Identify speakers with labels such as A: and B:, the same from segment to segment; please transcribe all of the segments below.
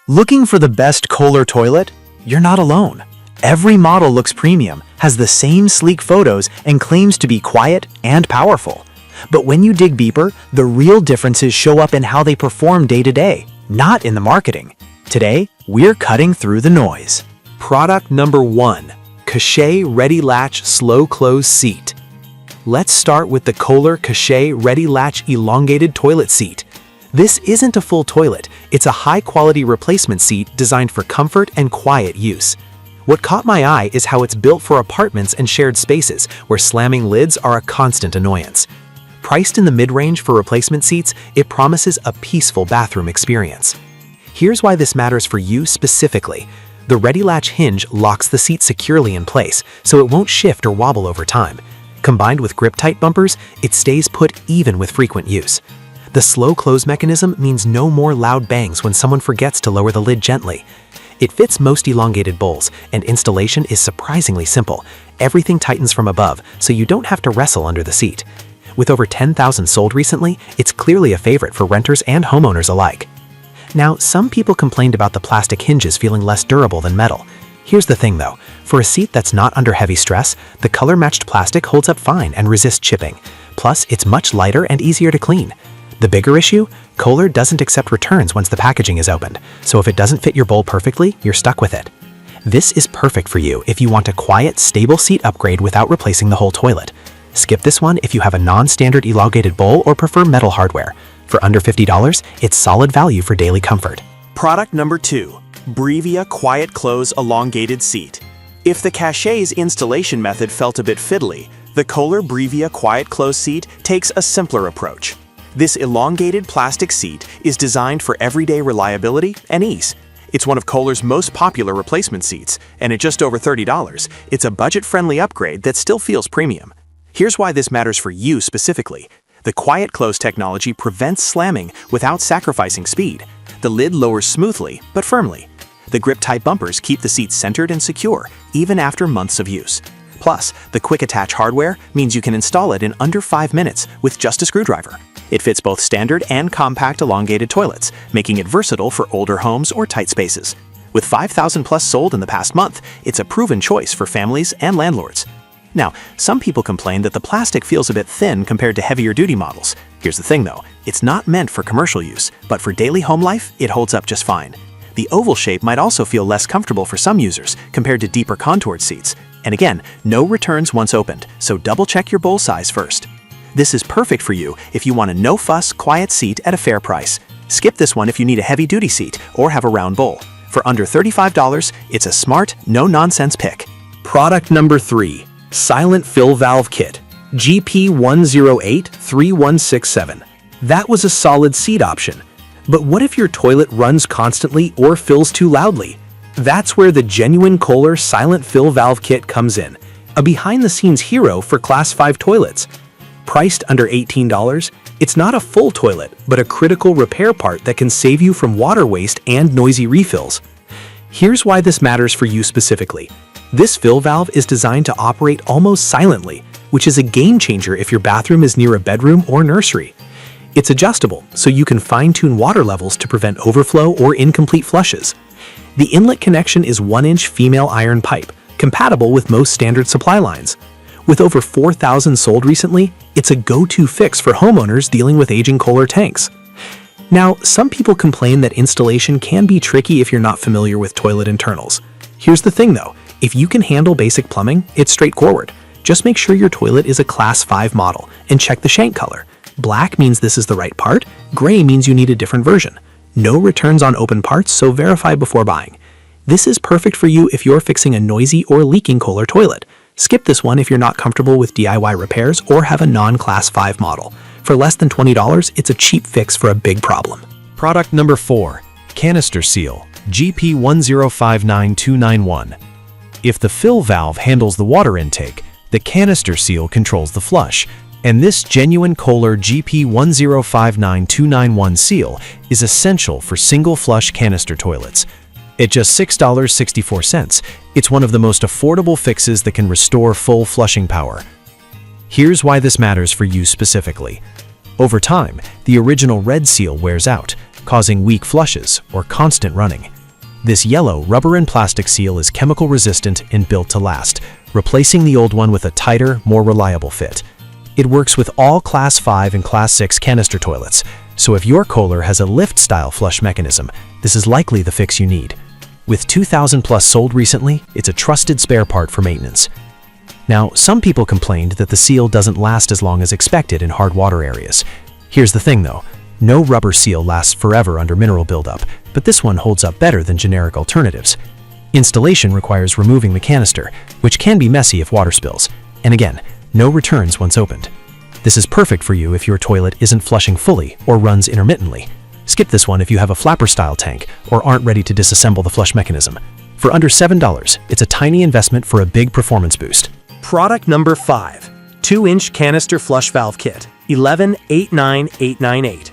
A: Looking for the best Kohler toilet? You're not alone. Every model looks premium, has the same sleek photos, and claims to be quiet and powerful. But when you dig deeper, the real differences show up in how they perform day to day, not in the marketing. Today, we're cutting through the noise. Product number 1. Cachet Ready Latch Slow Close Seat. Let's start with the Kohler Cachet Ready Latch Elongated Toilet Seat. This isn't a full toilet, it's a high-quality replacement seat designed for comfort and quiet use. What caught my eye is how it's built for apartments and shared spaces, where slamming lids are a constant annoyance. Priced in the mid-range for replacement seats, it promises a peaceful bathroom experience. Here's why this matters for you specifically. The Ready Latch hinge locks the seat securely in place, so it won't shift or wobble over time. Combined with grip-tight bumpers, it stays put even with frequent use. The slow close mechanism means no more loud bangs when someone forgets to lower the lid gently. It fits most elongated bowls, and installation is surprisingly simple. Everything tightens from above, so you don't have to wrestle under the seat. With over 10,000 sold recently, it's clearly a favorite for renters and homeowners alike. Now, some people complained about the plastic hinges feeling less durable than metal. Here's the thing though, for a seat that's not under heavy stress, the color-matched plastic holds up fine and resists chipping. Plus, it's much lighter and easier to clean. The bigger issue? Kohler doesn't accept returns once the packaging is opened, so if it doesn't fit your bowl perfectly, you're stuck with it. This is perfect for you if you want a quiet, stable seat upgrade without replacing the whole toilet. Skip this one if you have a non-standard elongated bowl or prefer metal hardware. For under $50, it's solid value for daily comfort.
B: Product number 2. Brevia Quiet Close Elongated Seat. If the Cachet's installation method felt a bit fiddly, the Kohler Brevia Quiet Close Seat takes a simpler approach. This elongated plastic seat is designed for everyday reliability and ease. It's one of Kohler's most popular replacement seats, and at just over $30, it's a budget-friendly upgrade that still feels premium. Here's why this matters for you specifically. The quiet close technology prevents slamming without sacrificing speed. The lid lowers smoothly but firmly. The grip-tight bumpers keep the seat centered and secure, even after months of use. Plus, the quick-attach hardware means you can install it in under 5 minutes with just a screwdriver. It fits both standard and compact elongated toilets, making it versatile for older homes or tight spaces. With 5,000 plus sold in the past month, it's a proven choice for families and landlords. Now, some people complain that the plastic feels a bit thin compared to heavier-duty models. Here's the thing though, it's not meant for commercial use, but for daily home life, it holds up just fine. The oval shape might also feel less comfortable for some users compared to deeper contoured seats. And again, no returns once opened, so double-check your bowl size first. This is perfect for you if you want a no-fuss, quiet seat at a fair price. Skip this one if you need a heavy-duty seat or have a round bowl. For under $35, it's a smart, no-nonsense pick.
A: Product number 3. Silent Fill Valve Kit. GP1083167. That was a solid seat option. But what if your toilet runs constantly or fills too loudly? That's where the genuine Kohler Silent Fill Valve Kit comes in. A behind-the-scenes hero for Class 5 toilets. Priced under $18, it's not a full toilet, but a critical repair part that can save you from water waste and noisy refills. Here's why this matters for you specifically. This fill valve is designed to operate almost silently, which is a game changer if your bathroom is near a bedroom or nursery. It's adjustable, so you can fine-tune water levels to prevent overflow or incomplete flushes. The inlet connection is 1-inch female iron pipe, compatible with most standard supply lines. With over 4,000 sold recently, it's a go-to fix for homeowners dealing with aging Kohler tanks. Now, some people complain that installation can be tricky if you're not familiar with toilet internals. Here's the thing though, if you can handle basic plumbing, it's straightforward. Just make sure your toilet is a Class 5 model and check the shank color. Black means this is the right part, gray means you need a different version. No returns on open parts, so verify before buying. This is perfect for you if you're fixing a noisy or leaking Kohler toilet. Skip this one if you're not comfortable with DIY repairs or have a non-Class 5 model. For less than $20, it's a cheap fix for a big problem.
C: Product number 4. Canister Seal, GP1059291. If the fill valve handles the water intake, the canister seal controls the flush, and this genuine Kohler GP1059291 seal is essential for single-flush canister toilets. At just $6.64, it's one of the most affordable fixes that can restore full flushing power. Here's why this matters for you specifically. Over time, the original red seal wears out, causing weak flushes or constant running. This yellow rubber and plastic seal is chemical resistant and built to last, replacing the old one with a tighter, more reliable fit. It works with all Class 5 and Class 6 canister toilets, so if your Kohler has a lift-style flush mechanism, this is likely the fix you need. With 2,000 plus sold recently, it's a trusted spare part for maintenance. Now, some people complained that the seal doesn't last as long as expected in hard water areas. Here's the thing though, no rubber seal lasts forever under mineral buildup, but this one holds up better than generic alternatives. Installation requires removing the canister, which can be messy if water spills. And again, no returns once opened. This is perfect for you if your toilet isn't flushing fully or runs intermittently. Skip this one if you have a flapper-style tank or aren't ready to disassemble the flush mechanism. For under $7, it's a tiny investment for a big performance boost.
B: Product number 5. 2-inch canister flush valve kit, 1189898.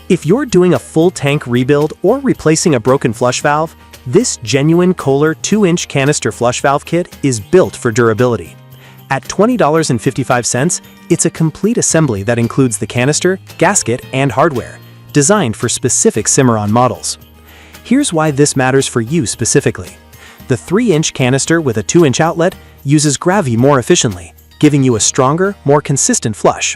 B: If you're doing a full tank rebuild or replacing a broken flush valve, this genuine Kohler 2-inch canister flush valve kit is built for durability. At $20.55, it's a complete assembly that includes the canister, gasket, and hardware, designed for specific Cimarron models. Here's why this matters for you specifically. The 3-inch canister with a 2-inch outlet uses gravity more efficiently, giving you a stronger, more consistent flush.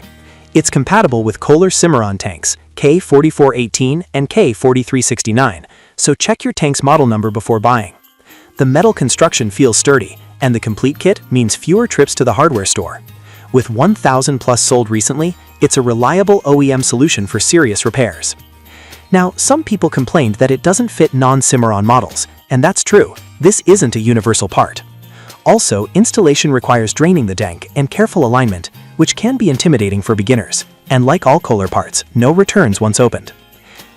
B: It's compatible with Kohler Cimarron tanks, K4418 and K4369, so check your tank's model number before buying. The metal construction feels sturdy, and the complete kit means fewer trips to the hardware store. With 1,000 plus sold recently, it's a reliable OEM solution for serious repairs. Now, some people complained that it doesn't fit non-Cimarron models, and that's true. This isn't a universal part. Also, installation requires draining the tank and careful alignment, which can be intimidating for beginners. And like all Kohler parts, no returns once opened.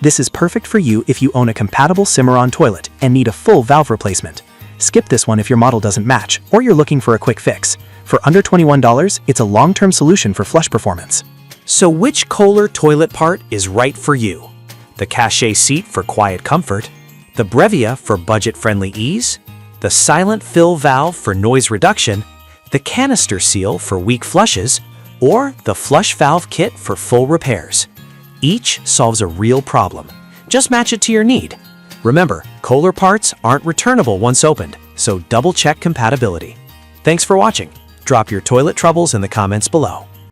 B: This is perfect for you if you own a compatible Cimarron toilet and need a full valve replacement. Skip this one if your model doesn't match or you're looking for a quick fix. For under $21, it's a long-term solution for flush performance.
A: So which Kohler toilet part is right for you? The Cachet seat for quiet comfort, the Brevia for budget-friendly ease, the silent fill valve for noise reduction, the canister seal for weak flushes, or the flush valve kit for full repairs. Each solves a real problem. Just match it to your need. Remember, Kohler parts aren't returnable once opened, so double-check compatibility. Thanks for watching. Drop your toilet troubles in the comments below.